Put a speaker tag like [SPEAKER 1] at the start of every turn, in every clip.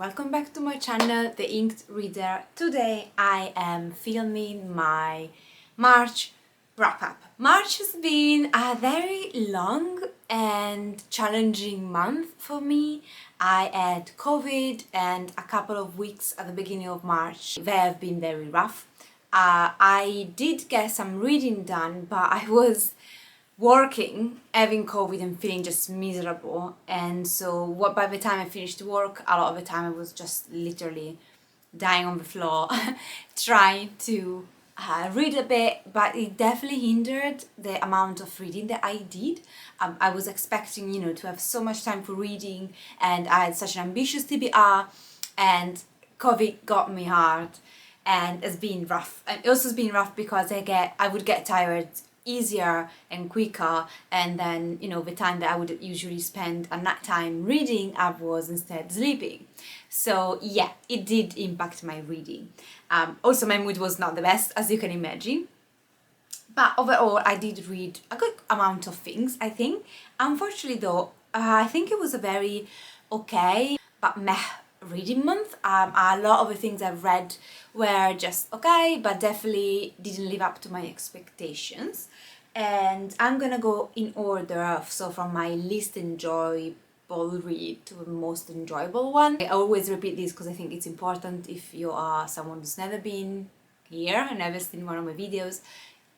[SPEAKER 1] welcome back to my channel, The Inked Reader. Today I am filming my March wrap-up. March has been a very long and challenging month for me. I had COVID and a couple of weeks at the beginning of March. They have been very rough. I did get some reading done, but I was working, having COVID and feeling just miserable, and so by the time I finished work, a lot of the time I was just literally dying on the floor trying to read a bit, but it definitely hindered the amount of reading that I did. I was expecting, to have so much time for reading, and I had such an ambitious TBR, and COVID got me hard, and it's been rough. And also it's been rough because I would get tired easier and quicker, and then the time that I would usually spend at night time reading, I was instead sleeping. So yeah, it did impact my reading. Also my mood was not the best, as you can imagine, but overall I did read a good amount of things, I think. Unfortunately though, I think it was a very okay but meh reading month. A lot of the things I've read were just okay, but definitely didn't live up to my expectations. And I'm gonna go in order, so from my least enjoyable read to the most enjoyable one. I always repeat this because I think it's important if you are someone who's never been here and never seen one of my videos.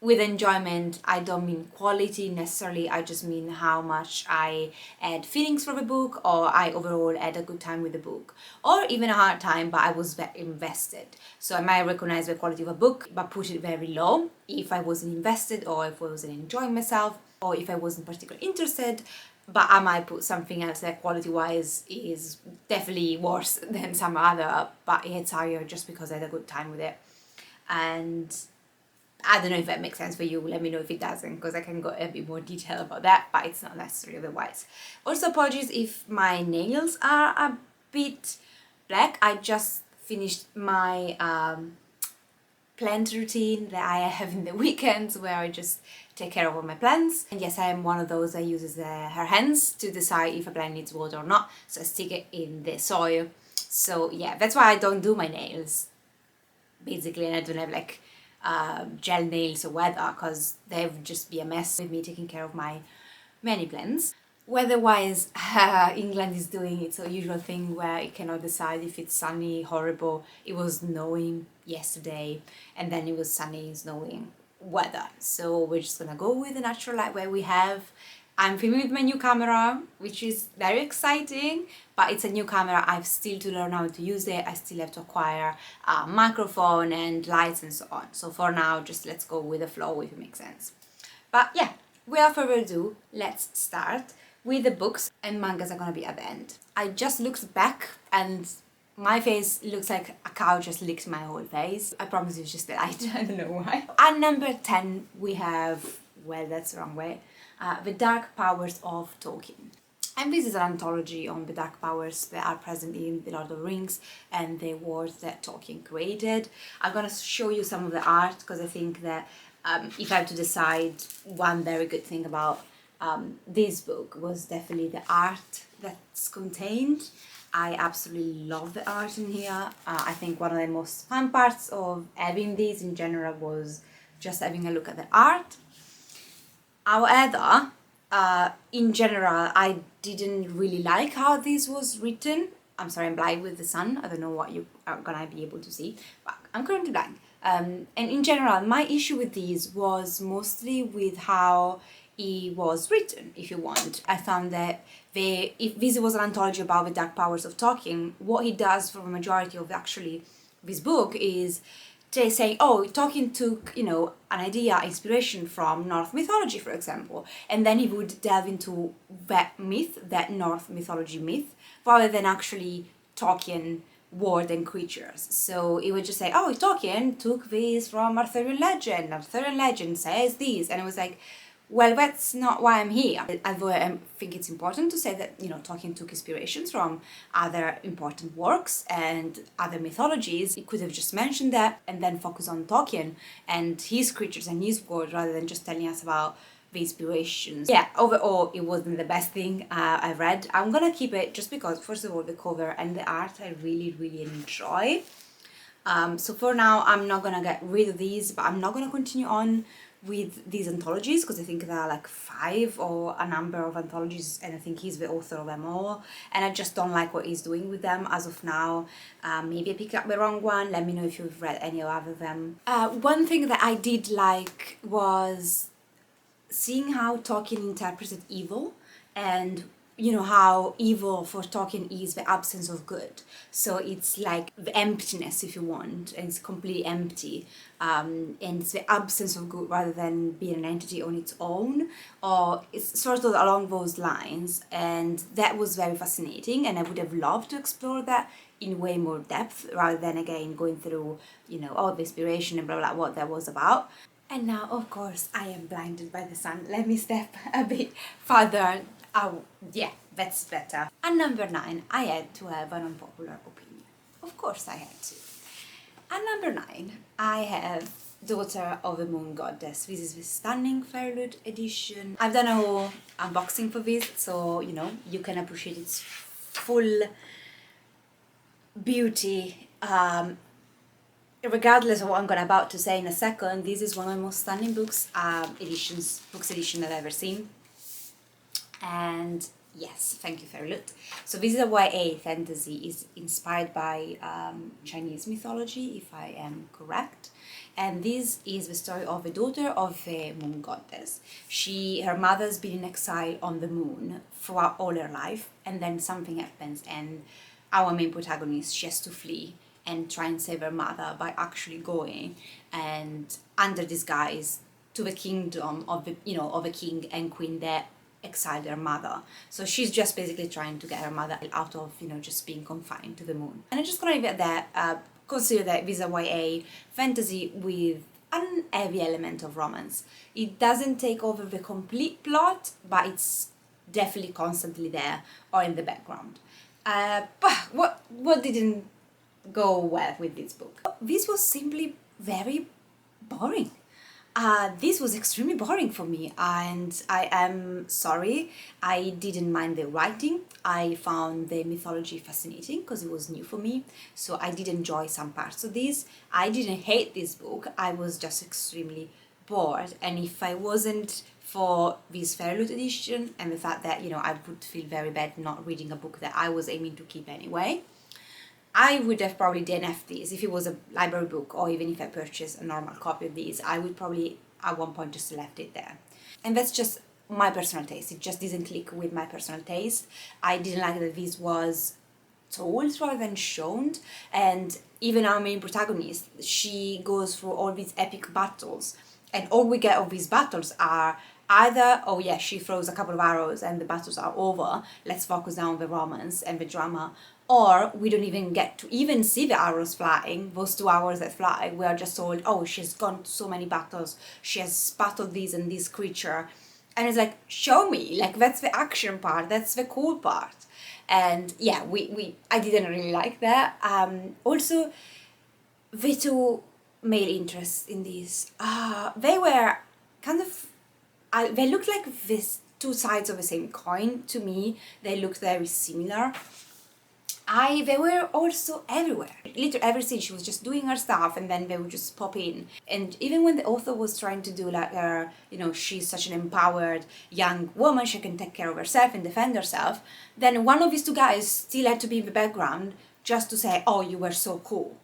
[SPEAKER 1] With enjoyment, I don't mean quality necessarily, I just mean how much I had feelings for the book, or I overall had a good time with the book, or even a hard time but I was very invested. So I might recognize the quality of a book but put it very low if I wasn't invested, or if I wasn't enjoying myself, or if I wasn't particularly interested, but I might put something else that quality wise is definitely worse than some other, but it's higher just because I had a good time with it. And I don't know if that makes sense for you, let me know if it doesn't, because I can go a bit more detail about that, but it's not necessarily otherwise. Also apologies if my nails are a bit black. I just finished my plant routine that I have in the weekends, where I just take care of all my plants. And yes, I am one of those that uses her hands to decide if a plant needs water or not, so I stick it in the soil. So yeah, that's why I don't do my nails, basically, and I don't have like gel nails or weather, because they would just be a mess with me taking care of my many plants. Weather-wise, England is doing its usual thing where it cannot decide if it's sunny, horrible. It was snowing yesterday, and then it was sunny, snowing weather. So we're just gonna go with the natural light where we have. I'm filming with my new camera, which is very exciting, but it's a new camera. I've still to learn how to use it. I still have to acquire a microphone and lights and so on. So for now, just let's go with the flow, if it makes sense. But yeah, without further ado, let's start with the books, and mangas are gonna be at the end. I just looked back and my face looks like a cow just licked my whole face. I promise it's just the light, I don't know why. At number 10 we have, well, that's the wrong way, The Dark Powers of Tolkien. And this is an anthology on the dark powers that are present in The Lord of the Rings and the worlds that Tolkien created. I'm gonna show you some of the art, because I think that if I have to decide one very good thing about this book, was definitely the art that's contained. I absolutely love the art in here. I think one of the most fun parts of having these in general was just having a look at the art. However, in general, I didn't really like how this was written. I'm sorry, I'm blind with the sun. I don't know what you are gonna be able to see, but I'm currently blind. And in general, my issue with these was mostly with how it was written, if you want. I found that if this was an anthology about the dark powers of Tolkien, what he does for a majority of actually this book is they say, oh, Tolkien took, an idea, inspiration from Norse mythology, for example, and then he would delve into that myth, that Norse mythology myth, rather than actually Tolkien world and creatures. So it would just say, oh, Tolkien took this from Arthurian legend says this, and it was like, well, that's not why I'm here. Although I think it's important to say that, Tolkien took inspirations from other important works and other mythologies. He could have just mentioned that and then focus on Tolkien and his creatures and his world, rather than just telling us about the inspirations. Yeah, overall it wasn't the best thing I read. I'm gonna keep it just because, first of all, the cover and the art I really enjoy. So for now I'm not gonna get rid of these, but I'm not gonna continue on with these anthologies because I think there are like 5 or a number of anthologies, and I think he's the author of them all, and I just don't like what he's doing with them as of now. Maybe I picked up the wrong one. Let me know if you've read any other of them. One thing that I did like was seeing how Tolkien interpreted evil, and you know how evil for Tolkien is the absence of good. So it's like the emptiness, if you want, and it's completely empty, and it's the absence of good rather than being an entity on its own, or it's sort of along those lines. And that was very fascinating, and I would have loved to explore that in way more depth rather than again going through, you know, all the inspiration and blah blah, what that was about. And now, of course, I am blinded by the sun. Let me step a bit further. Oh, yeah, that's better. At number 9, I had to have an unpopular opinion. Of course I had to. At number 9, I have Daughter of the Moon Goddess. This is the stunning Fairloot edition. I've done a whole unboxing for this, so, you know, you can appreciate its full beauty. Regardless of what I'm about to say in a second, this is one of the most stunning books edition that I've ever seen. And yes, thank you, Fairloot. So this is a YA fantasy, is inspired by Chinese mythology, if I am correct. And this is the story of a daughter of a moon goddess. Her mother's been in exile on the moon throughout all her life, and then something happens, and our main protagonist, she has to flee and try and save her mother by actually going and under disguise to the kingdom of the, you know, of a king and queen that exiled her mother. So she's just basically trying to get her mother out of, you know, just being confined to the moon. And I'm just gonna leave it at that. Consider that this is a YA fantasy with an heavy element of romance. It doesn't take over the complete plot, but it's definitely constantly there or in the background. But what didn't go well with this book? This was simply very boring. This was extremely boring for me, and I am sorry. I didn't mind the writing. I found the mythology fascinating because it was new for me, so I did enjoy some parts of this. I didn't hate this book. I was just extremely bored, and if I wasn't for this Fairloot edition and the fact that, you know, I would feel very bad not reading a book that I was aiming to keep anyway, I would have probably DNF'd these. If it was a library book, or even if I purchased a normal copy of these, I would probably at one point just left it there. And that's just my personal taste. It just didn't click with my personal taste. I didn't like that this was told rather than shown. And even our main protagonist, she goes through all these epic battles, and all we get of these battles are either, oh yeah, she throws a couple of arrows and the battles are over, let's focus now on the romance and the drama, or we don't even get to even see the arrows flying, those 2 hours that fly. We are just told, oh, she's gone to so many battles, she has battled this and this creature, and it's like, show me, like, that's the action part, that's the cool part. And yeah, I didn't really like that. Also, the 2 male interests in these, they were kind of, they looked like this 2 sides of the same coin to me. They looked very similar. They were also everywhere. Literally every scene she was just doing her stuff, and then they would just pop in. And even when the author was trying to do like her, you know, she's such an empowered young woman, she can take care of herself and defend herself, then one of these 2 guys still had to be in the background just to say, oh, you were so cool.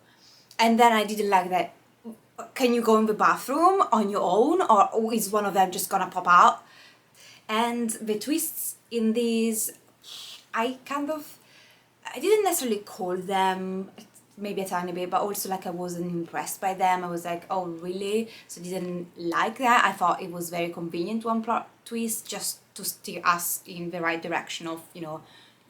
[SPEAKER 1] And then I didn't like that. Can you go in the bathroom on your own, or is one of them just gonna pop out? And the twists in these, I didn't necessarily call them, maybe a tiny bit, but also like I wasn't impressed by them. I was like, oh really? So I didn't like that. I thought it was very convenient one plot twist just to steer us in the right direction of, you know,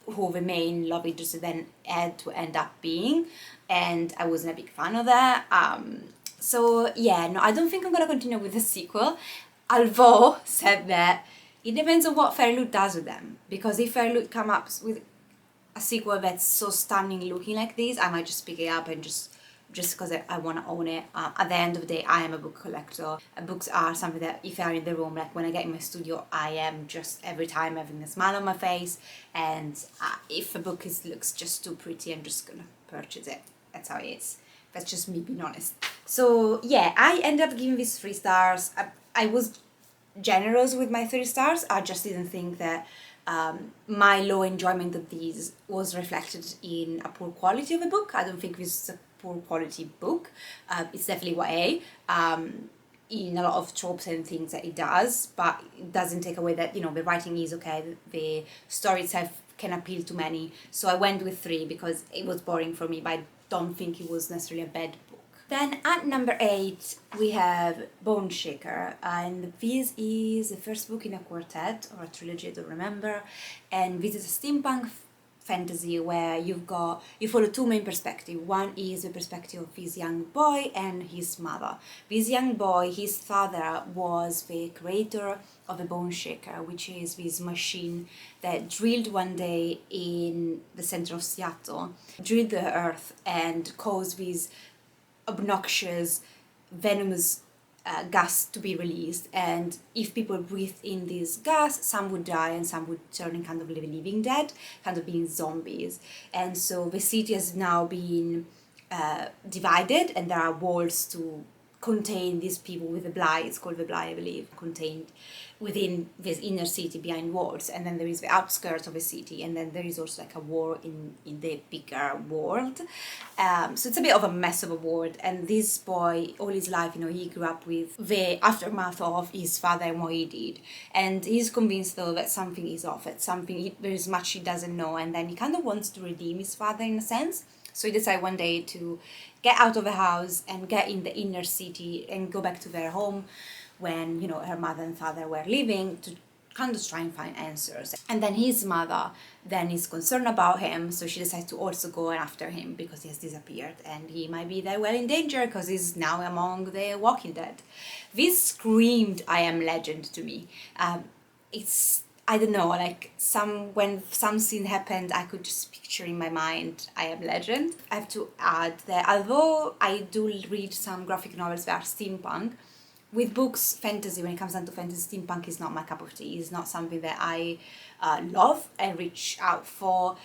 [SPEAKER 1] who the main love interest then had to end up being, and I wasn't a big fan of that. So yeah, no, I don't think I'm gonna continue with the sequel, although said that it depends on what Fairloot does with them, because if Fairloot comes up with a sequel that's so stunning looking like this, I might just pick it up and just just because I want to own it. At the end of the day, I am a book collector. Books are something that if I'm in the room, like when I get in my studio, I am just every time having a smile on my face. And if a book looks just too pretty, I'm just gonna purchase it. That's how it is. That's just me being honest. So yeah, I ended up giving this 3 stars. I was generous with my 3 stars. I just didn't think that my low enjoyment of these was reflected in a poor quality of a book. I don't think this is a poor quality book. It's definitely YA. In a lot of tropes and things that it does, but it doesn't take away that, you know, the writing is okay, the story itself can appeal to many. So I went with 3 because it was boring for me, but I don't think it was necessarily a bad book. Then at number 8 we have Bone Shaker, and this is the first book in a quartet or a trilogy, I don't remember, and this is a steampunk fantasy where you follow 2 main perspectives. One is the perspective of this young boy and his mother. This young boy, his father was the creator of the Bone Shaker, which is this machine that drilled one day in the center of Seattle, drilled the earth and caused these obnoxious, venomous gas to be released, and if people breathe in this gas, some would die and some would turn in kind of living dead, kind of being zombies. And so the city has now been divided, and there are walls to contain these people with the Bly. It's called the Bly, I believe, contained within this inner city behind walls. And then there is the outskirts of the city, and then there is also like a war in the bigger world. So it's a bit of a mess of a world. And this boy, all his life, you know, he grew up with the aftermath of his father and what he did, and he's convinced though that something is off, that there is much he doesn't know, and then he kind of wants to redeem his father in a sense. So he decided one day to get out of the house and get in the inner city and go back to their home when, you know, her mother and father were leaving, to kind of try and find answers. And then his mother then is concerned about him, so she decides to also go after him because he has disappeared and he might be very well in danger because he's now among the Walking Dead. This screamed I Am Legend to me. It's, I don't know, like when some scene happened, I could just picture in my mind I Am Legend. I have to add that although I do read some graphic novels that are steampunk, with books, fantasy, when it comes down to fantasy, steampunk is not my cup of tea. It's not something that I love and reach out for.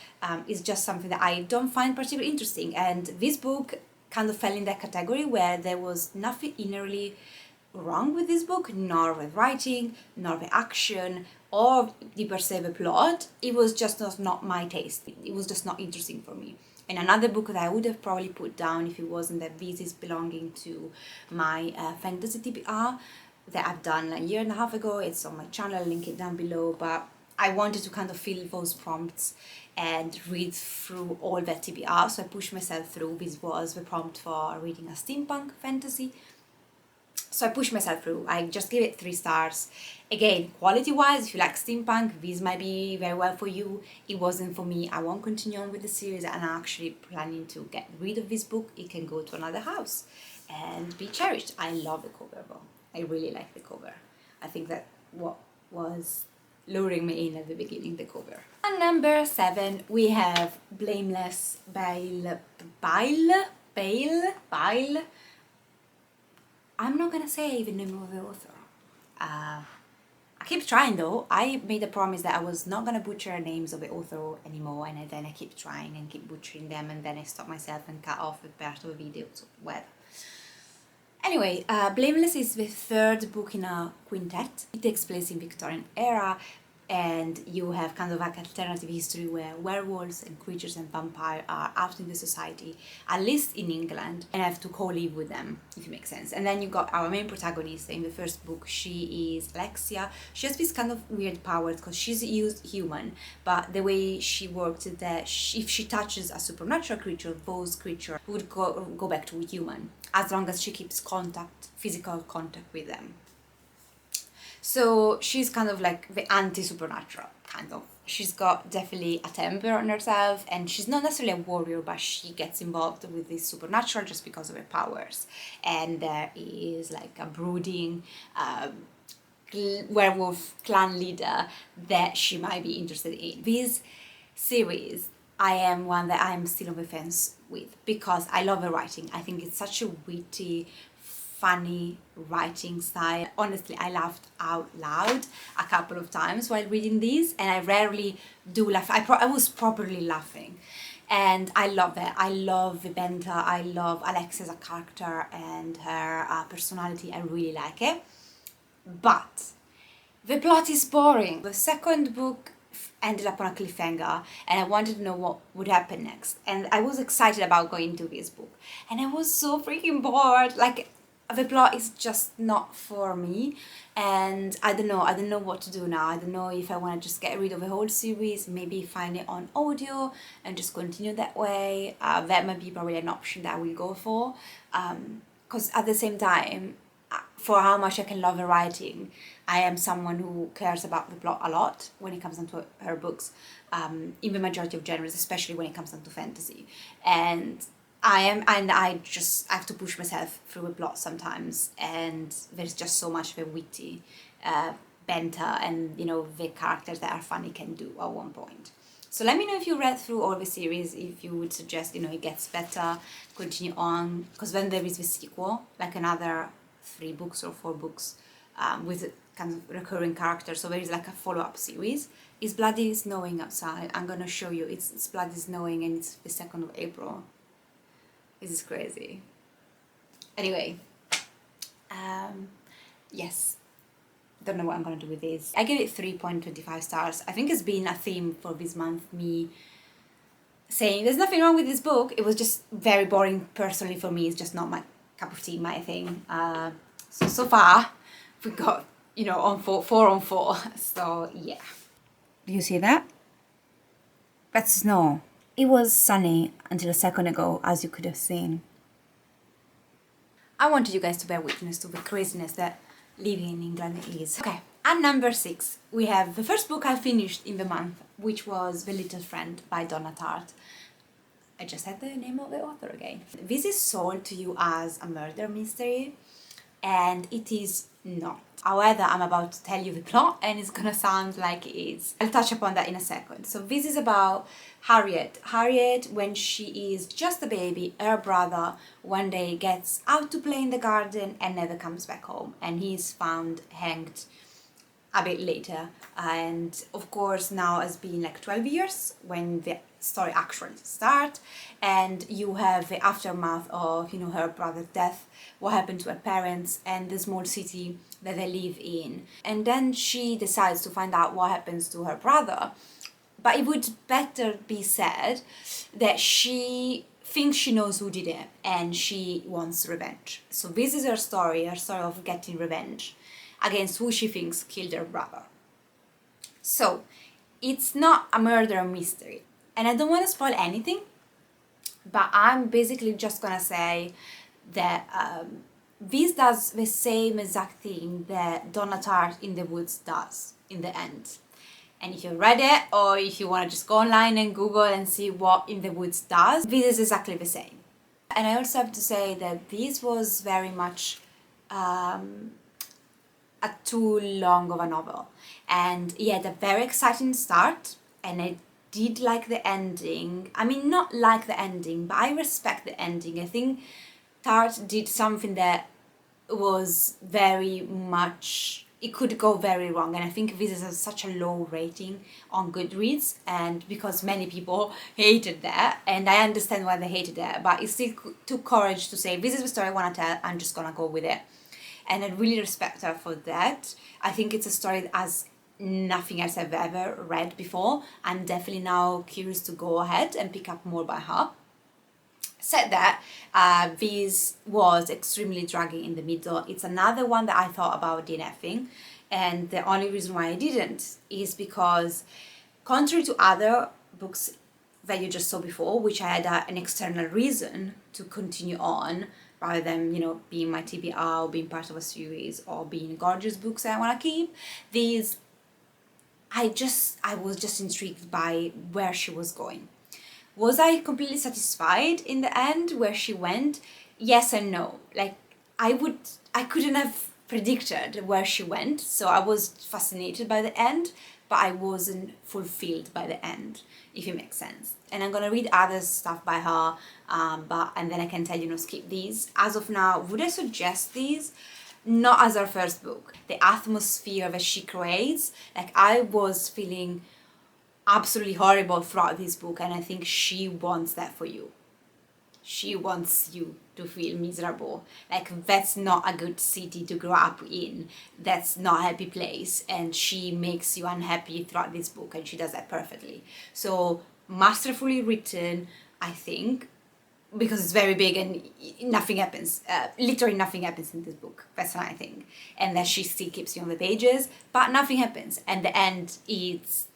[SPEAKER 1] It's just something that I don't find particularly interesting. And this book kind of fell in that category where there was nothing inherently wrong with this book, nor with writing, nor the action, or the per se the plot. It was just not my taste. It was just not interesting for me. And another book that I would have probably put down if it wasn't that this is belonging to my fantasy TBR that I've done a year and a half ago. It's on my channel, I'll link it down below, but I wanted to kind of fill those prompts and read through all that TBR, so I pushed myself through. This was the prompt for reading a steampunk fantasy. So I pushed myself through. I just gave it 3 stars. Again, quality-wise, if you like steampunk, this might be very well for you. It wasn't for me. I won't continue on with the series, and I'm actually planning to get rid of this book. It can go to another house and be cherished. I love the cover though. I really like the cover. I think that what was luring me in at the beginning, the cover. And number 7, we have Blameless Bile. I'm not gonna say the name of the author. I keep trying though. I made a promise that I was not gonna butcher names of the author anymore, and then I keep trying and keep butchering them, and then I stop myself and cut off the part of the video. So, well. Anyway, Blameless is the 3rd book in a quintet. It takes place in Victorian era, and you have kind of like alternative history where werewolves and creatures and vampires are out in the society, at least in England, and have to co-live with them, if it makes sense. And then you got our main protagonist in the first book. She is Alexia. She has this kind of weird powers because she's used human, but the way she works is that if she touches a supernatural creature, those creatures would go back to human, as long as she keeps physical contact with them. So she's kind of like the anti-supernatural, kind of. She's got definitely a temper on herself, and she's not necessarily a warrior, but she gets involved with this supernatural just because of her powers. And there is like a brooding werewolf clan leader that she might be interested in. This series I am one that I'm still on the fence with, because I love her writing. I think it's such a witty, funny writing style. Honestly, I laughed out loud a couple of times while reading these, and I rarely do laugh. I was properly laughing, and I love it. I love Vibenta. I love Alexa as a character and her personality. I really like it. But the plot is boring. The second book ended up on a cliffhanger, and I wanted to know what would happen next. And I was excited about going to this book, and I was so freaking bored. Like, the plot is just not for me, and I don't know what to do now. I don't know if I want to just get rid of the whole series, maybe find it on audio and just continue that way. That might be probably an option that I will go for, because at the same time, for how much I can love her writing, I am someone who cares about the plot a lot when it comes down to her books, in the majority of genres, especially when it comes down to fantasy. And I just have to push myself through the plot sometimes, and there's just so much the witty banter and, you know, the characters that are funny can do at one point. So let me know if you read through all the series, if you would suggest, you know, it gets better, continue on, because then there is the sequel, like another 3 books or 4 books, with kind of recurring characters. So there is like a follow-up series. It's bloody snowing outside. I'm gonna show you. It's bloody snowing, and it's the 2nd of April. This is crazy. Anyway, yes. Don't know what I'm gonna do with this. I give it 3.25 stars. I think it's been a theme for this month, me saying there's nothing wrong with this book. It was just very boring personally for me. It's just not my cup of tea, my thing. So far we got, you know, on 4 on 4. So yeah. Do you see that? That's snow. It was sunny until a second ago, as you could have seen. I wanted you guys to bear witness to the craziness that living in England is. Okay, at number 6, we have the first book I finished in the month, which was The Little Friend by Donna Tartt. I just said the name of the author again. This is sold to you as a murder mystery, and it is not. However, I'm about to tell you the plot, and it's gonna sound like it is. I'll touch upon that in a second. So this is about Harriet. Harriet, when she is just a baby, her brother one day gets out to play in the garden and never comes back home, and he's found hanged a bit later. And of course now it's been like 12 years when the story actually starts, and you have the aftermath of, you know, her brother's death, what happened to her parents, and the small city that they live in. And then she decides to find out what happens to her brother, but it would better be said that she thinks she knows who did it, and she wants revenge. So this is her story of getting revenge against who she thinks killed her brother. So it's not a murder mystery, and I don't want to spoil anything, but I'm basically just gonna say that this does the same exact thing that Donna Tartt in the Woods does in the end. And if you read it, or if you want to just go online and Google and see what In the Woods does, this is exactly the same. And I also have to say that this was very much a too long of a novel, and it had a very exciting start, and I did like the ending. I mean, not like the ending, but I respect the ending. I think Tartt did something that was very much, it could go very wrong, and I think this is such a low rating on Goodreads, and because many people hated that, and I understand why they hated that, but it still took courage to say, this is the story I want to tell, I'm just gonna go with it. And I really respect her for that. I think it's a story that has nothing else I've ever read before. I'm definitely now curious to go ahead and pick up more by her. Said that, this was extremely dragging in the middle. It's another one that I thought about DNFing, and the only reason why I didn't is because, contrary to other books that you just saw before, which I had an external reason to continue on, rather than, you know, being my TBR or being part of a series or being gorgeous books that I want to keep, these, I was just intrigued by where she was going. Was I completely satisfied in the end where she went? Yes and no. Like, I couldn't have predicted where she went, so I was fascinated by the end, but I wasn't fulfilled by the end, if it makes sense. And I'm gonna read other stuff by her, and then I can tell you, skip these. As of now, would I suggest these? Not as her first book. The atmosphere that she creates, like I was feeling absolutely horrible throughout this book, and I think she wants that for you. She wants you to feel miserable. Like, that's not a good city to grow up in. That's not a happy place. And she makes you unhappy throughout this book, and she does that perfectly. So, masterfully written, I think, because it's very big and nothing happens. Literally nothing happens in this book. That's what I think. And that she still keeps you on the pages, but nothing happens. And the end, it's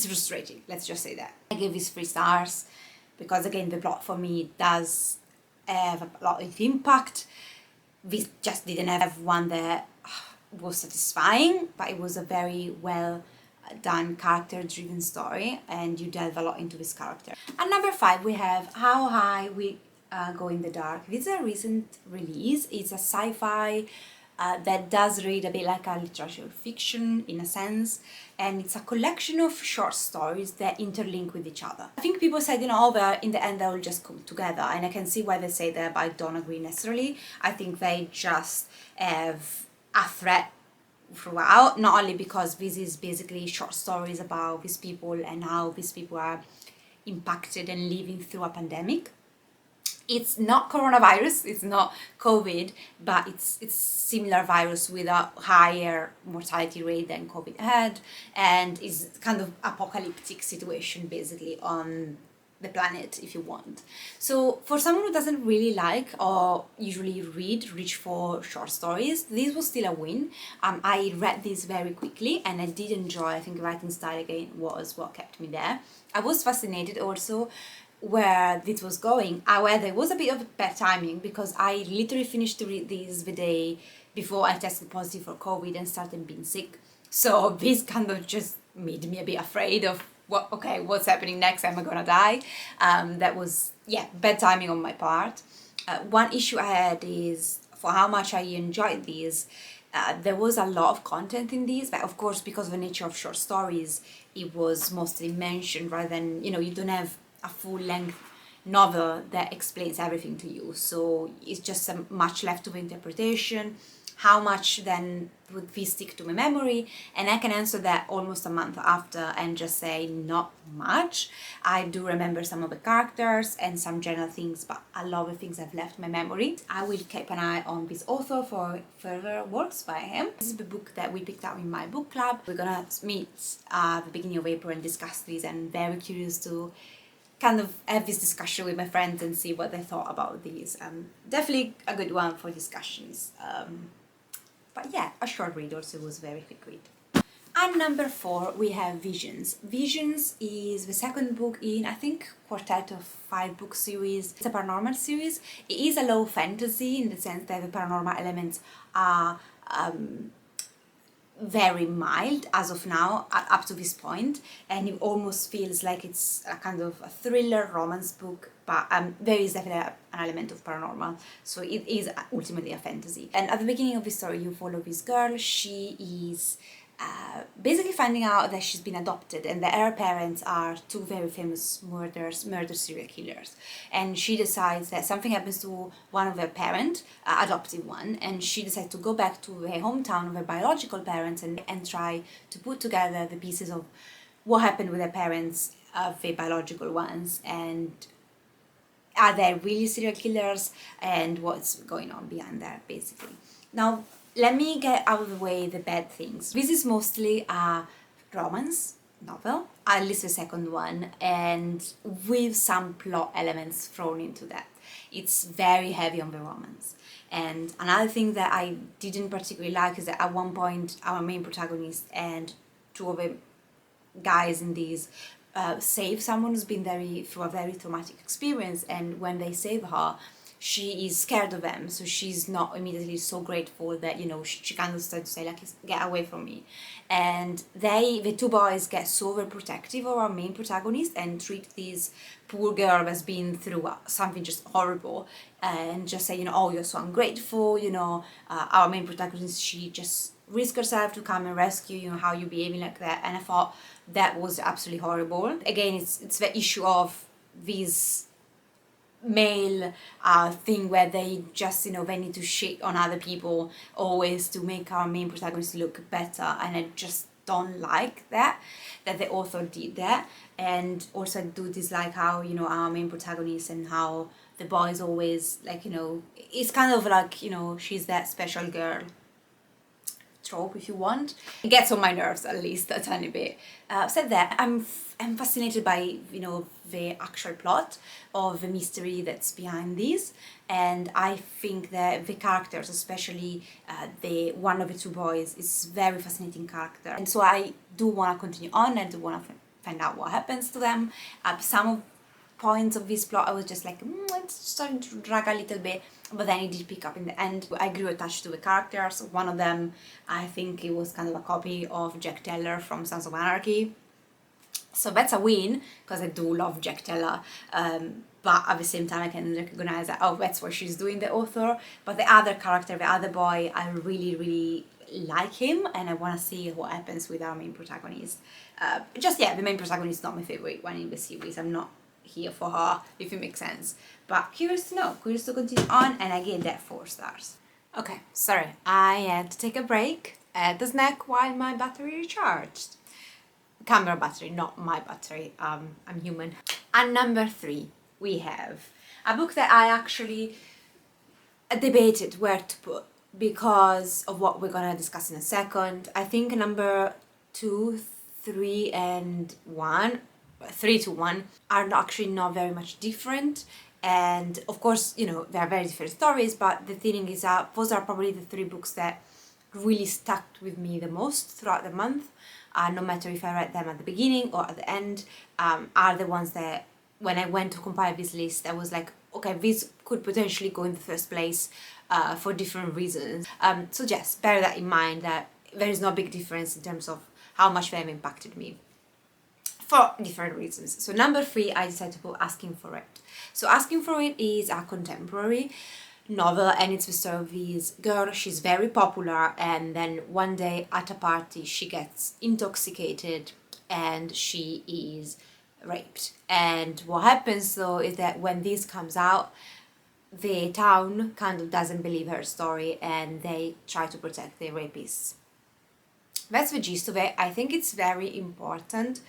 [SPEAKER 1] frustrating. Let's just say that. I give this 3 stars. Because again, the plot for me does have a lot of impact. We just didn't have one that was satisfying, but it was a very well done character-driven story, and you delve a lot into this character. At number 5, we have How High We Go in the Dark. This is a recent release. It's a sci-fi that does read a bit like a literature fiction in a sense, and it's a collection of short stories that interlink with each other. I think people said, that in the end they will just come together, and I can see why they say that, but I don't agree necessarily. I think they just have a thread throughout, not only because this is basically short stories about these people and how these people are impacted and living through a pandemic. It's not coronavirus, it's not COVID, but it's similar virus with a higher mortality rate than COVID had, and is kind of apocalyptic situation basically on the planet, if you want. So for someone who doesn't really like or usually reach for short stories, this was still a win. I read this very quickly and I did enjoy. I think writing style again was what kept me there. I was fascinated also where this was going. However, it was a bit of bad timing because I literally finished to read this the day before I tested positive for COVID and started being sick. So this kind of just made me a bit afraid of what's happening next? Am I gonna die? That was, bad timing on my part. One issue I had is for how much I enjoyed these, there was a lot of content in these, but of course, because of the nature of short stories, it was mostly mentioned rather than, you don't have a full-length novel that explains everything to you. So it's just a much left to interpretation. How much then would this stick to my memory? And I can answer that almost a month after and just say not much. I do remember some of the characters and some general things, but a lot of things have left my memory. I will keep an eye on this author for further works by him. This is the book that we picked up in my book club. We're gonna meet at the beginning of April and discuss this, and I'm very curious to kind of have this discussion with my friends and see what they thought about these. Definitely a good one for discussions. But yeah, a short read also, was a very quick read. And number 4, we have Visions. Visions is the second book in, I think, quartet of 5 book series. It's a paranormal series. It is a low fantasy in the sense that the paranormal elements are very mild as of now, up to this point, and it almost feels like it's a kind of a thriller romance book, but there is definitely an element of paranormal, so it is ultimately a fantasy. And at the beginning of the story, you follow this girl. She is basically finding out that she's been adopted and that her parents are 2 very famous murder serial killers, and she decides that something happens to one of her parents, adoptive one, and she decides to go back to her hometown of her biological parents and try to put together the pieces of what happened with her parents, of the biological ones, and are they really serial killers and what's going on behind that, basically. Now, let me get out of the way the bad things. This is mostly a romance novel, at least the second one, and with some plot elements thrown into that. It's very heavy on the romance. And another thing that I didn't particularly like is that at one point our main protagonist and 2 of the guys in these save someone who's been through a very traumatic experience, and when they save her, she is scared of them, so she's not immediately so grateful that, she kind of starts to say, like, get away from me. And the 2 boys get so overprotective of our main protagonist and treat this poor girl as being through something just horrible, and just say, oh, you're so ungrateful, our main protagonist, she just risk herself to come and rescue you, how you behaving like that. And I thought that was absolutely horrible. Again, it's the issue of these male thing where they just, you know, they need to shit on other people always to make our main protagonist look better, and I just don't like that the author did that. And also I do dislike how, you know, our main protagonist and how the boy is always like, you know, it's kind of like, you know, she's that special girl trope, if you want. It gets on my nerves, at least a tiny bit. Said that, I'm fascinated by, you know, the actual plot of the mystery that's behind this, and I think that the characters, especially the one of the two boys, is very fascinating character, and so I do want to continue on and do want to find out what happens to them. Some of points of this plot I was just like, it's starting to drag a little bit, but then it did pick up in the end. I grew attached to the characters. One of them, I think it was kind of a copy of Jack Teller from Sons of Anarchy, so that's a win, because I do love Jack Teller, but at the same time I can recognize that, oh, that's what she's doing, the author. But the other character, the other boy, I really like him, and I want to see what happens with our main protagonist. The main protagonist is not my favorite one in the series. I'm not here for her, if it makes sense, but curious to know, curious to continue on, and I gave that 4 stars. Okay, sorry, I had to take a break at the snack while my battery recharged. Camera battery, not my battery. I'm human. And number 3, we have a book that I actually debated where to put because of what we're gonna discuss in a second. I think number 2, 3, and 1, 3 to 1 are actually not very much different. And of course, you know, they are very different stories, but the thing is that those are probably the 3 books that really stuck with me the most throughout the month. No matter if I read them at the beginning or at the end, are the ones that when I went to compile this list, I was like, okay, this could potentially go in the first place for different reasons. So just bear that in mind, that there is no big difference in terms of how much they have impacted me for different reasons. So number 3, I decided to put Asking for It. So Asking for It is a contemporary novel, and it's the story of this girl. She's very popular, and then one day at a party she gets intoxicated and she is raped. And what happens though is that when this comes out, the town kind of doesn't believe her story and they try to protect the rapists. That's the gist of it. I think it's very important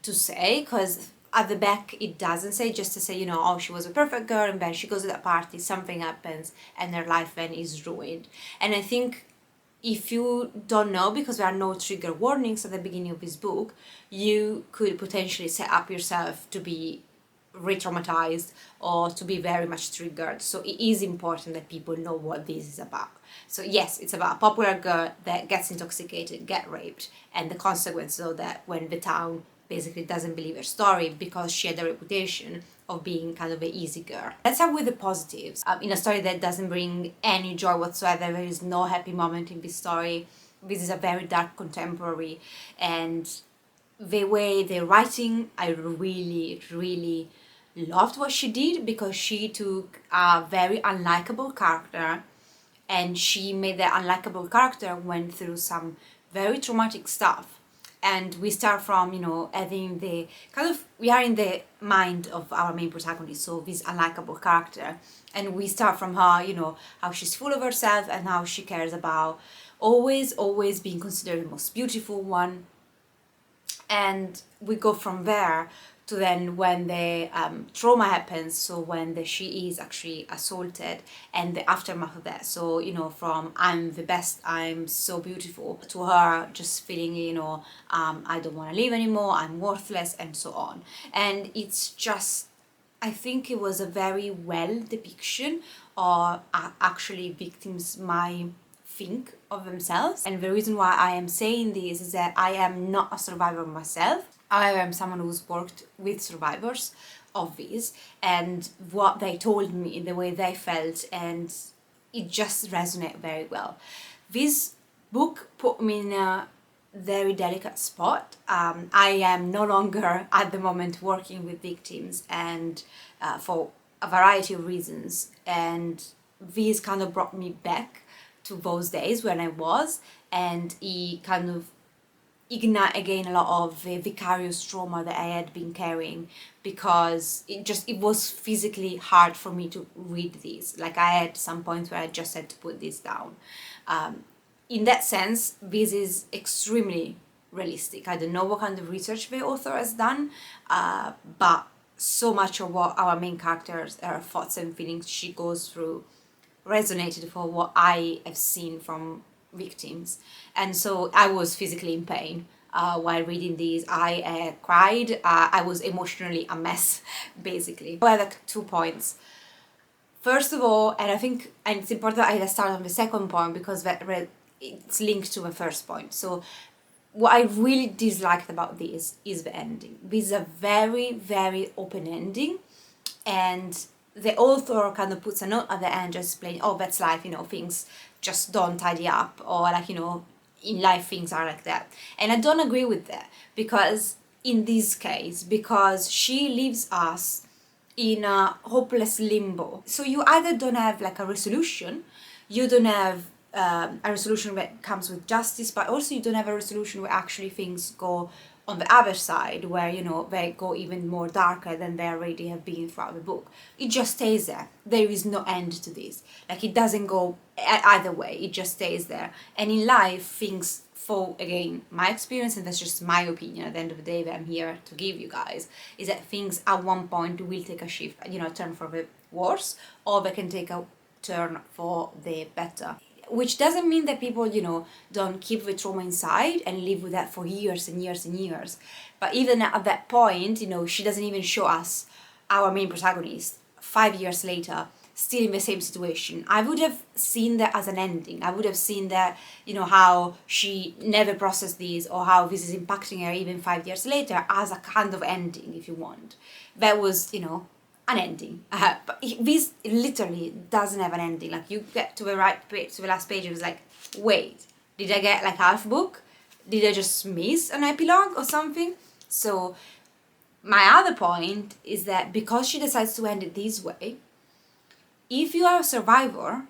[SPEAKER 1] to say, because at the back it doesn't say, just to say, you know, oh, she was a perfect girl, and then she goes to that party, something happens, and her life then is ruined. And I think if you don't know, because there are no trigger warnings at the beginning of this book, you could potentially set up yourself to be re-traumatized or to be very much triggered. So it is important that people know what this is about. So yes, it's about a popular girl that gets intoxicated, get raped, and the consequence of that when the town basically doesn't believe her story because she had a reputation of being kind of an easy girl. Let's start with the positives. In a story that doesn't bring any joy whatsoever, there is no happy moment in this story. This is a very dark contemporary, and the way they're writing, I really loved what she did, because she took a very unlikable character and she made that unlikable character went through some very traumatic stuff. And we start from, you know, having the kind of, we are in the mind of our main protagonist, so this unlikable character, and we start from her, you know, how she's full of herself and how she cares about always being considered the most beautiful one. And we go from there to then when the trauma happens, so when she is actually assaulted and the aftermath of that. So, you know, from I'm the best, I'm so beautiful, to her just feeling, you know, I don't want to live anymore, I'm worthless, and so on. And it's just, I think it was a very well depiction of actually victims might think of themselves. And the reason why I am saying this is that I am not a survivor myself. I am someone who's worked with survivors of this, and what they told me, the way they felt, and it just resonated very well. This book put me in a very delicate spot. I am no longer at the moment working with victims, and for a variety of reasons, and this kind of brought me back to those days when I was, and it kind of ignite again a lot of the vicarious trauma that I had been carrying, because it was physically hard for me to read these. Like, I had some points where I just had to put this down. In that sense, this is extremely realistic. I don't know what kind of research the author has done, but so much of what our main characters, her thoughts and feelings she goes through, resonated for what I have seen from victims. And so I was physically in pain while reading these. I cried. I was emotionally a mess, basically. I have like 2 points. First of all, and I think, and it's important I start on the second point because it's linked to the first point. So what I really disliked about this is the ending. This is a very, very open ending, and the author kind of puts a note at the end just explaining, oh, that's life, things just don't tidy up, or like, in life things are like that. And I don't agree with that, because in this case, because she leaves us in a hopeless limbo. So you either don't have like a resolution, you don't have a resolution that comes with justice, but also you don't have a resolution where actually things go on the other side, where they go even more darker than they already have been throughout the book. It just stays there. There is no end to this. Like, it doesn't go either way. It just stays there. And in life, things fall again. My experience, and that's just my opinion at the end of the day that I'm here to give you guys, is that things at one point will take a shift, turn for the worse, or they can take a turn for the better. Which doesn't mean that people, don't keep the trauma inside and live with that for years and years and years. But even at that point, she doesn't even show us our main protagonist 5 years later, still in the same situation. I would have seen that as an ending. I would have seen that, how she never processed this, or how this is impacting her even 5 years later, as a kind of ending, if you want. That was, an ending. But this literally doesn't have an ending. Like, you get to the right page, to the last page, it was like, wait, did I get like half book? Did I just miss an epilogue or something? So my other point is that because she decides to end it this way, if you are a survivor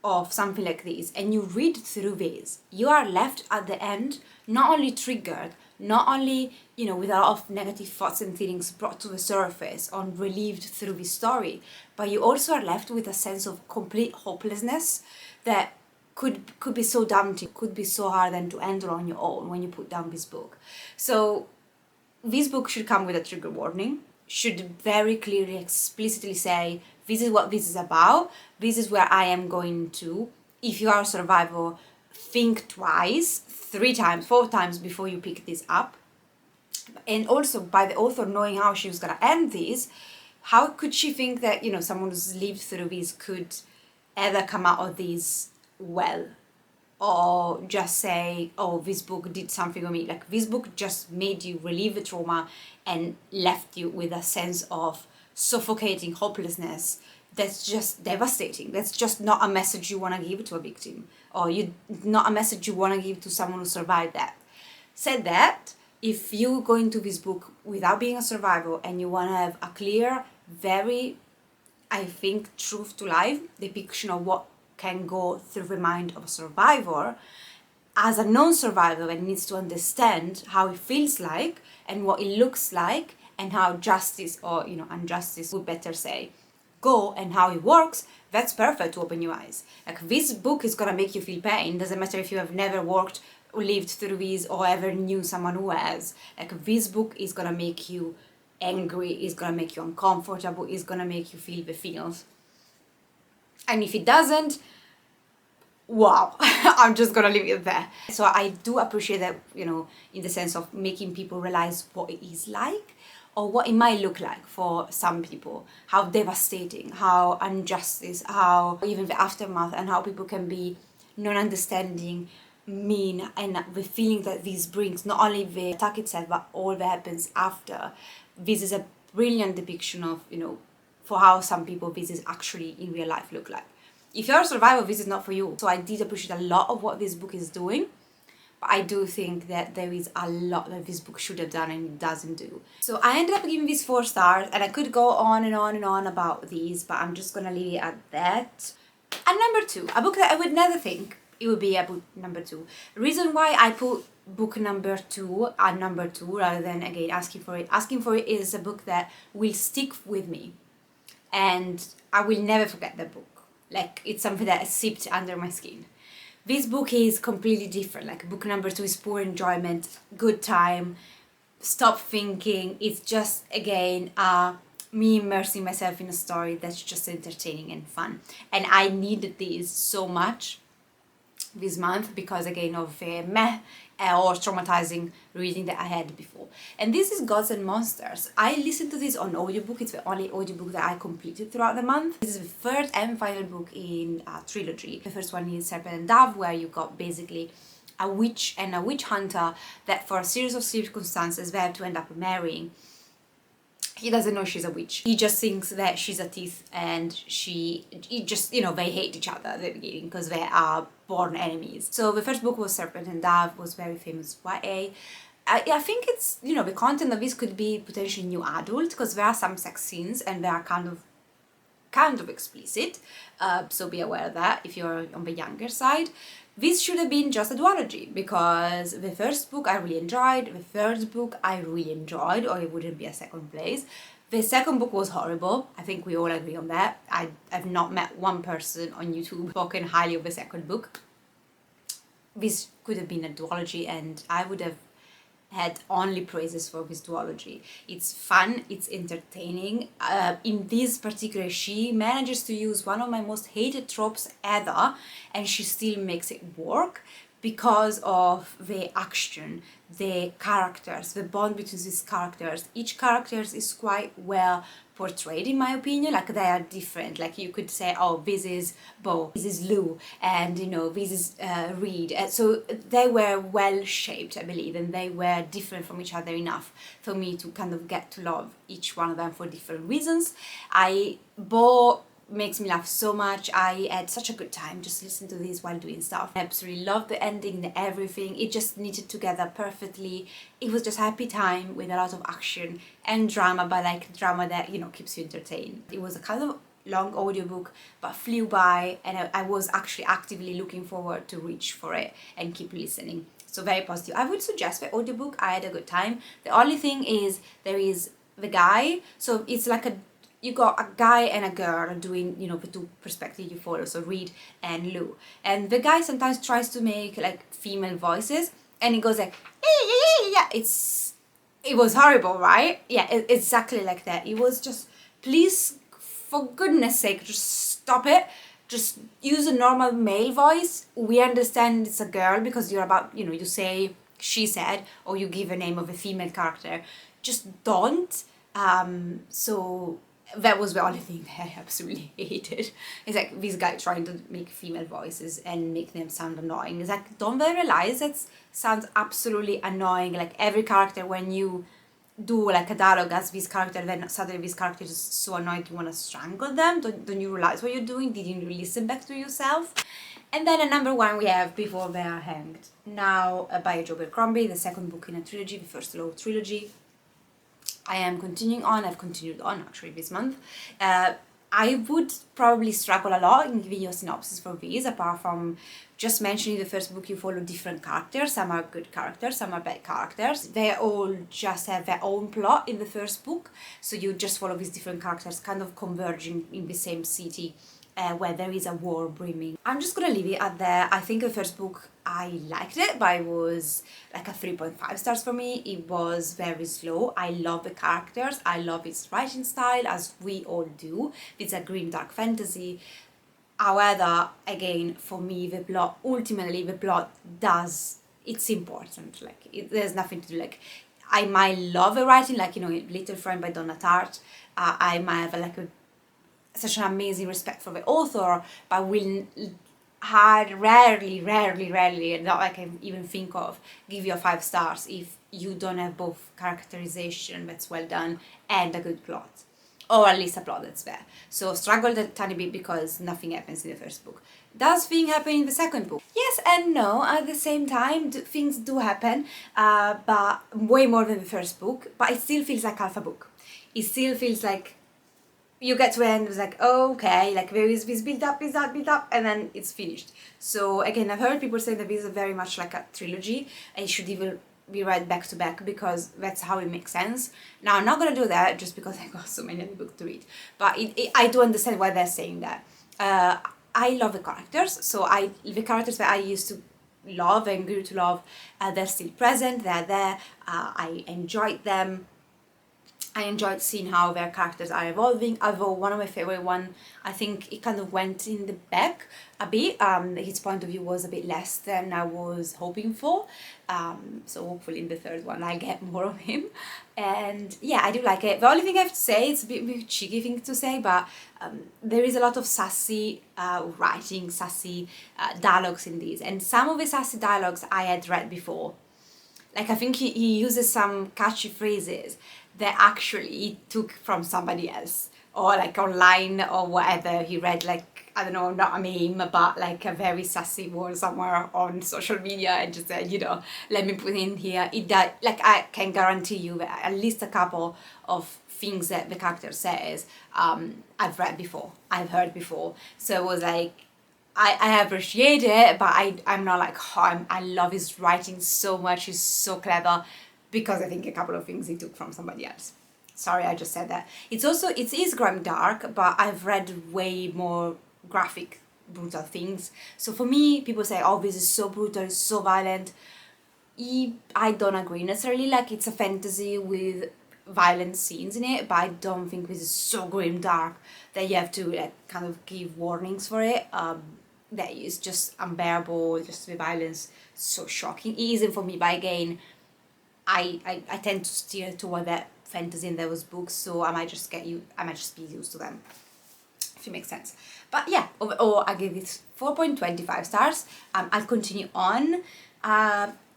[SPEAKER 1] of something like this and you read through this, you are left at the end not only triggered, not only, with a lot of negative thoughts and feelings brought to the surface or relieved through this story, but you also are left with a sense of complete hopelessness that could be so daunting, could be so hard then to handle on your own when you put down this book. So this book should come with a trigger warning, should very clearly, explicitly say, this is what this is about, this is where I am going to. If you are a survivor, think twice, 3 times, 4 times before you pick this up. And also, by the author knowing how she was going to end this, how could she think that, someone who's lived through this could ever come out of this well? Or just say, oh, this book did something for me. Like, this book just made you relieve the trauma and left you with a sense of suffocating hopelessness that's just devastating. That's just not a message you want to give to a victim, or not a message you want to give to someone who survived that. Said that, if you go into this book without being a survivor and you want to have a clear, very, I think, truth to life depiction of what can go through the mind of a survivor, as a non-survivor that needs to understand how it feels like and what it looks like, and how justice, or injustice would better say, go, and how it works, that's perfect to open your eyes. Like, this book is gonna make you feel pain. Doesn't matter if you have never worked or lived through this or ever knew someone who has. Like, this book is gonna make you angry, is gonna make you uncomfortable, is gonna make you feel the feels. And if it doesn't, wow, I'm just gonna leave it there. So I do appreciate that, in the sense of making people realize what it is like, or what it might look like for some people, how devastating, how injustice, how even the aftermath, and how people can be non-understanding, mean, and the feeling that this brings, not only the attack itself, but all that happens after. This is a brilliant depiction of, for how some people this is actually in real life look like. If you're a survivor, this is not for you. So I did appreciate a lot of what this book is doing, but I do think that there is a lot that this book should have done and it doesn't do. So I ended up giving this 4 stars, and I could go on and on and on about these, but I'm just gonna leave it at that. And number two, a book that I would never think it would be a book number two. Reason why I put book number two at number two rather than again asking for it. Asking for it is a book that will stick with me, and I will never forget the book. Like, it's something that seeped under my skin. This book is completely different. Like, book number two is pure enjoyment, good time, stop thinking. It's just, again, me immersing myself in a story that's just entertaining and fun. And I needed this so much this month because, again, of meh or traumatizing reading that I had before. And this is Gods and Monsters. I listened to this on audiobook. It's the only audiobook that I completed throughout the month. This is the third and final book in a trilogy. The first one is Serpent and Dove, where you got basically a witch and a witch hunter that for a series of circumstances they have to end up marrying. He doesn't know she's a witch. He just thinks that she's a thief, and he just, they hate each other at the beginning because they are born enemies. So the first book was Serpent and Dove, was very famous YA. I think it's, the content of this could be potentially new adult because there are some sex scenes and they are kind of explicit. So be aware of that if you're on the younger side. This should have been just a duology because the first book I really enjoyed, the third book I really enjoyed, or it wouldn't be a second place. The second book was horrible. I think we all agree on that. I've not met one person on YouTube talking highly of the second book. This could have been a duology and I would have had only praises for this duology. It's fun, it's entertaining. In this particular, she manages to use one of my most hated tropes ever, and she still makes it work because of the action, the characters, the bond between these characters. Each character is quite well portrayed, in my opinion. Like, they are different. Like, you could say, oh, this is Bo, this is Lou, and this is Reed. So they were well shaped, I believe, and they were different from each other enough for me to kind of get to love each one of them for different reasons. Bo makes me laugh so much. I had such a good time just listening to this while doing stuff. I absolutely loved the ending, the everything. It just knitted together perfectly. It was just a happy time with a lot of action and drama, but like drama that, keeps you entertained. It was a kind of long audiobook, but flew by, and I was actually actively looking forward to reach for it and keep listening. So very positive. I would suggest the audiobook. I had a good time. The only thing is there is the guy, so it's like you got a guy and a girl doing, the two perspectives you follow, so Reed and Lou. And the guy sometimes tries to make like female voices, and he goes like, yeah. It was horrible, right? Yeah, exactly like that. It was just, please, for goodness sake, just stop it. Just use a normal male voice. We understand it's a girl because you're about, you say she said, or you give a name of a female character. Just don't. So that was the only thing that I absolutely hated. It's like this guy trying to make female voices and make them sound annoying. It's like, don't they realize that sounds absolutely annoying? Like, every character, when you do like a dialogue as this character, then suddenly this character is so annoying you want to strangle them. Don't you realize what you're doing? Didn't you listen back to yourself? And then at number one we have Before They Are Hanged. Now by Joe Abercrombie, the second book in a trilogy, the first Law trilogy. I am continuing on. I've continued on actually this month. I would probably struggle a lot in giving you a synopsis for these, apart from just mentioning the first book. You follow different characters. Some are good characters, some are bad characters. They all just have their own plot in the first book, so you just follow these different characters kind of converging in the same city where there is a war brimming. I'm just gonna leave it at there. I think the first book, I liked it, but it was like a 3.5 stars for me. It was very slow. I love the characters. I love its writing style, as we all do. It's a grim dark fantasy. However, again, for me, the plot, ultimately, the plot it's important. Like, there's nothing to do. Like, I might love the writing, like, Little Friend by Donna Tartt. I might have such an amazing respect for the author, but will rarely, not I can even think of, give you a 5 stars if you don't have both characterization that's well done and a good plot, or at least a plot that's fair. So struggled a tiny bit because nothing happens in the first book. Does things happen in the second book? Yes and no. At the same time, things do happen, but way more than the first book. But it still feels like half a book. It still feels like you get to end, it's like, oh, okay, like there is this build up, and then it's finished. So again, I've heard people say that this is very much like a trilogy, and it should even be read back to back because that's how it makes sense. Now, I'm not gonna do that just because I got so many books to read, but I do understand why they're saying that. I love the characters, so the characters that I used to love and grew to love, they're still present, they're there, I enjoyed them. I enjoyed seeing how their characters are evolving, although one of my favorite one, I think it kind of went in the back a bit. His point of view was a bit less than I was hoping for. So hopefully in the third one I get more of him. And yeah, I do like it. The only thing I have to say, it's a bit cheeky thing to say, but there is a lot of sassy writing, sassy dialogues in these. And some of the sassy dialogues I had read before. Like, I think he uses some catchy phrases that actually he took from somebody else, or like online or whatever. He read, like, I don't know, not a meme, but like a very sassy word somewhere on social media, and just said, let me put in here. It does, like, I can guarantee you that at least a couple of things that the character says, I've read before, I've heard before. So it was like, I appreciate it, but I'm not like, oh, I love his writing so much, he's so clever, because I think a couple of things he took from somebody else. Sorry, I just said that. It is grim dark, but I've read way more graphic, brutal things. So for me, people say, oh, this is so brutal, it's so violent. I don't agree necessarily. Like, it's a fantasy with violent scenes in it, but I don't think this is so grim dark that you have to like kind of give warnings for it. That is just unbearable, just the violence so shocking. It isn't for me, but again, I tend to steer toward that fantasy in those books, so I might just be used to them, if it makes sense. But yeah, overall I give it 4.25 stars. I'll continue on.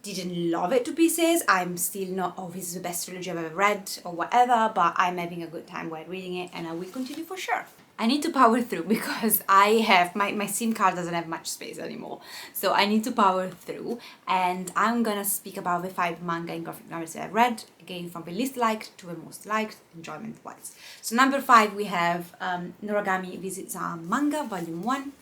[SPEAKER 1] Didn't love it to pieces. I'm still not, oh, this is the best trilogy I've ever read or whatever, but I'm having a good time while reading it, and I will continue for sure. I need to power through because I have, my SIM card doesn't have much space anymore. So I need to power through, and I'm gonna speak about the 5 manga and graphic novels that I've read, again from the least liked to the most liked, enjoyment-wise. So number 5 we have Noragami Visits a Manga, Volume 1.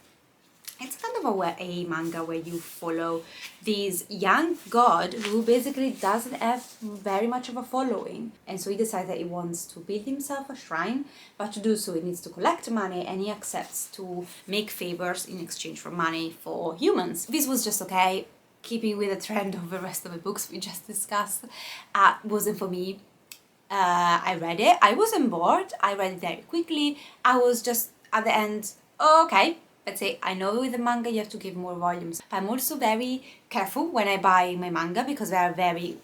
[SPEAKER 1] It's kind of a manga where you follow this young god who basically doesn't have very much of a following. And so he decides that he wants to build himself a shrine, but to do so he needs to collect money, and he accepts to make favors in exchange for money for humans. This was just okay, keeping with the trend of the rest of the books we just discussed. Wasn't for me. I read it, I wasn't bored, I read it very quickly. I was just at the end, okay. Let's say, I know with the manga you have to give more volumes. I'm also very careful when I buy my manga because they are very,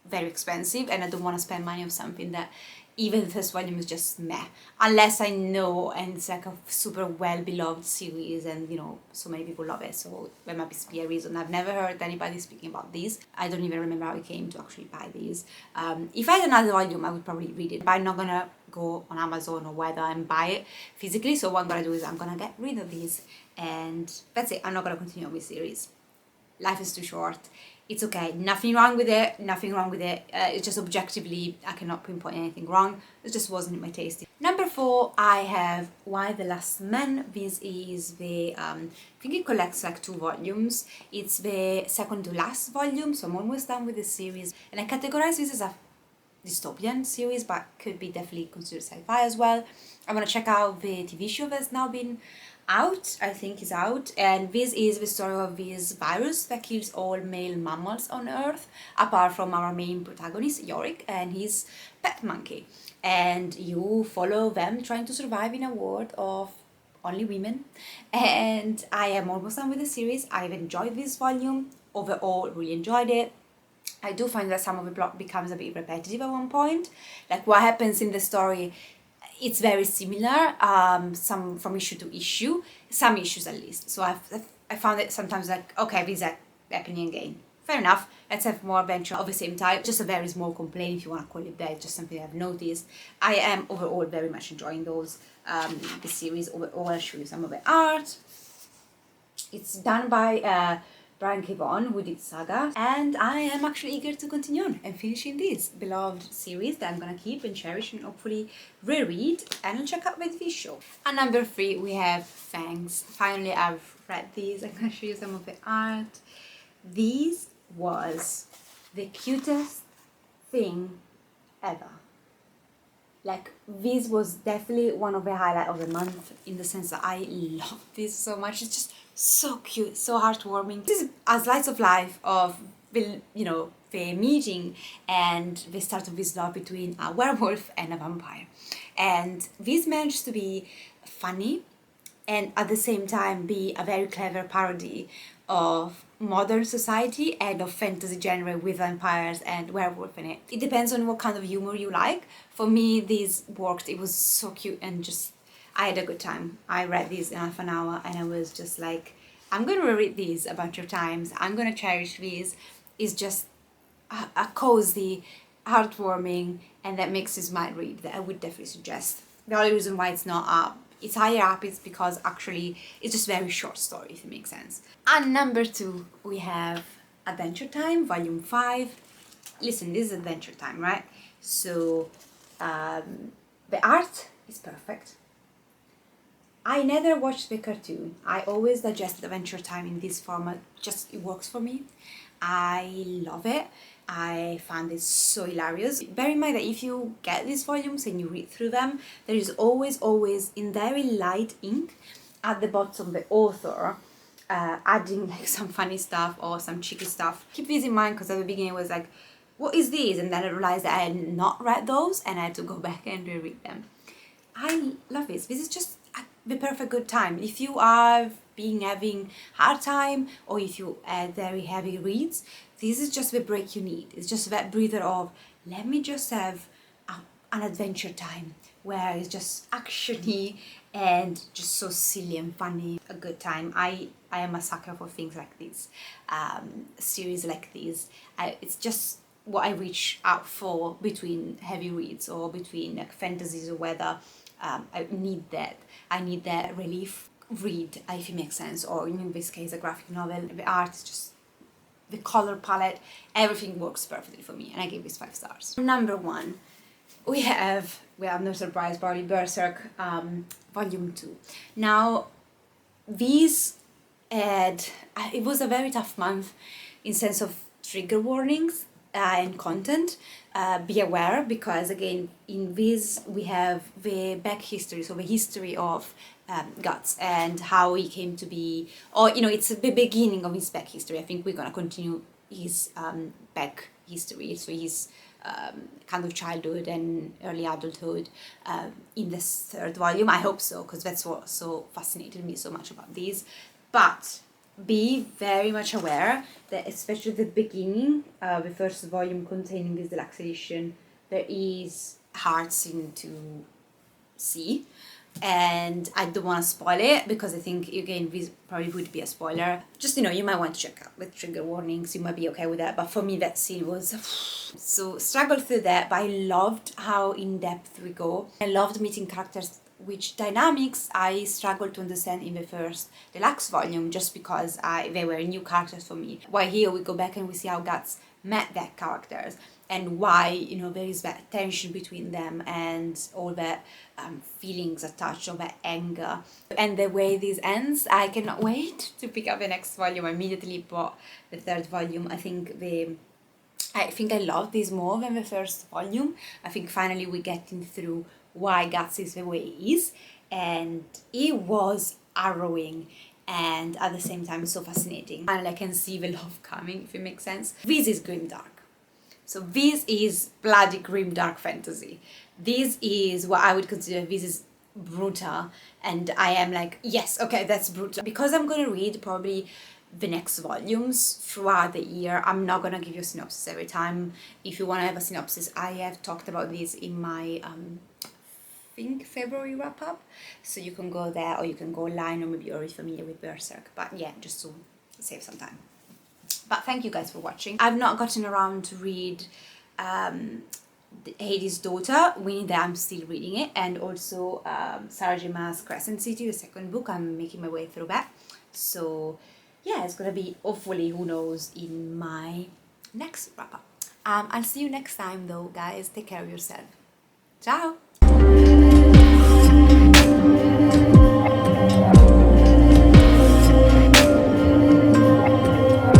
[SPEAKER 1] very expensive, and I don't want to spend money on something that even the first volume is just meh. Unless I know and it's like a super well-beloved series and, so many people love it. So there might be a reason. I've never heard anybody speaking about these. I don't even remember how I came to actually buy these. If I had another volume, I would probably read it. But I'm not gonna go on Amazon or whether and buy it physically. So what I'm gonna do is I'm gonna get rid of these, and that's it. I'm not gonna continue on this series. Life is too short. It's okay. Nothing wrong with it. It's just objectively, I cannot pinpoint anything wrong. It just wasn't my taste. Number 4, I have Why the Last Man. This is the, I think it collects like 2 volumes. It's the second to last volume, so I'm almost done with the series. And I categorize this as a dystopian series, but could be definitely considered sci-fi as well. I'm gonna check out the TV show that's now been out, I think is out, and this is the story of this virus that kills all male mammals on Earth, apart from our main protagonist, Yorick, and his pet monkey. And you follow them trying to survive in a world of only women. And I am almost done with the series. I've enjoyed this volume. Overall, really enjoyed it. I do find that some of the plot becomes a bit repetitive at one point. Like, what happens in the story, it's very similar, some from issue to issue, some issues at least. So I found it sometimes like, okay, this is happening again. Fair enough, let's have more adventure of the same type. Just a very small complaint, if you want to call it that, just something I've noticed. I am overall very much enjoying those, the series overall. I'll show you some of the art. It's done by Brian K. Vaughan, who did Saga, and I am actually eager to continue on and finishing this beloved series that I'm gonna keep and cherish and hopefully reread and check out my TV show. And number 3 we have Fangs. Finally I've read these. I'm gonna show you some of the art. This was the cutest thing ever. Like, this was definitely one of the highlights of the month, in the sense that I love this so much. It's just so cute, so heartwarming. This is a slice of life of the, you know, the meeting and the start of this love between a werewolf and a vampire. And this managed to be funny and at the same time be a very clever parody of modern society and of fantasy genre with vampires and werewolf in it. It depends on what kind of humor you like. For me, this worked. It was so cute and just, I had a good time. I read this in half an hour and I was just like, I'm gonna reread these a bunch of times. I'm gonna cherish these. It's just a cozy, heartwarming, and that makes you smile read that I would definitely suggest. The only reason why it's not up, it's higher up, is because actually it's just very short story, if it makes sense. And number 2 we have Adventure Time, Volume 5. Listen, this is Adventure Time, right? So the art is perfect. I never watched the cartoon. I always digested Adventure Time in this format. Just, it works for me. I love it. I found it so hilarious. Bear in mind that if you get these volumes and you read through them, there is always in very light ink at the bottom the author adding like some funny stuff or some cheeky stuff. Keep this in mind, because at the beginning I was like, what is this? And then I realized that I had not read those and I had to go back and reread them. I love this. This is just the perfect good time. If you are having hard time, or if you had very heavy reads, this is just the break you need. It's just that breather of, let me just have an adventure time where it's just actiony and just so silly and funny. A good time. I am a sucker for things like this, series like this. It's just what I reach out for between heavy reads or between like fantasies, or whether I need that relief read, if it makes sense, or in this case a graphic novel. The art is just, the color palette, everything works perfectly for me, and I give this 5 stars. Number 1 we have no surprise, probably Berserk, Volume 2. Now these it was a very tough month in sense of trigger warnings and content. Be aware, because again in this we have the back history, so the history of Guts and how he came to be, or you know, it's the beginning of his back history. I think we're gonna continue his back history, so his kind of childhood and early adulthood in this 3rd volume. I hope so, because that's what so fascinated me so much about these. But be very much aware that especially the beginning, the 1st volume containing this deluxe edition, there is hard scene to see, and I don't want to spoil it, because I think again this probably would be a spoiler. Just, you know, you might want to check out with trigger warnings, you might be okay with that, but for me that scene was so struggled through that. But I loved how in depth we go. I loved meeting characters which dynamics I struggled to understand in the 1st deluxe volume, just because they were new characters for me. While here we go back and we see how Guts met their characters, and why, you know, there is that tension between them and all that feelings attached, all that anger. And the way this ends, I cannot wait to pick up the next volume. I immediately bought the 3rd volume. I think I love this more than the 1st volume. I think finally we're getting through why Guts is the way he is, and it was harrowing and at the same time so fascinating, and I can see the love coming, if it makes sense. This is grimdark. So this is bloody grimdark fantasy. This is what I would consider, this is brutal, and I am like, yes, okay, that's brutal. Because I'm gonna read probably the next volumes throughout the year, I'm not gonna give you a synopsis every time. If you wanna have a synopsis, I have talked about this in my I think February wrap up, so you can go there, or you can go online, or maybe you're already familiar with Berserk, but yeah, just to save some time. But thank you guys for watching. I've not gotten around to read Hades' Daughter, meaning that I'm still reading it, and also Sarah J. Maas' Crescent City, the 2nd book. I'm making my way through that. So yeah, it's gonna be, hopefully, who knows, in my next wrap up. I'll see you next time though, guys. Take care of yourself. Ciao!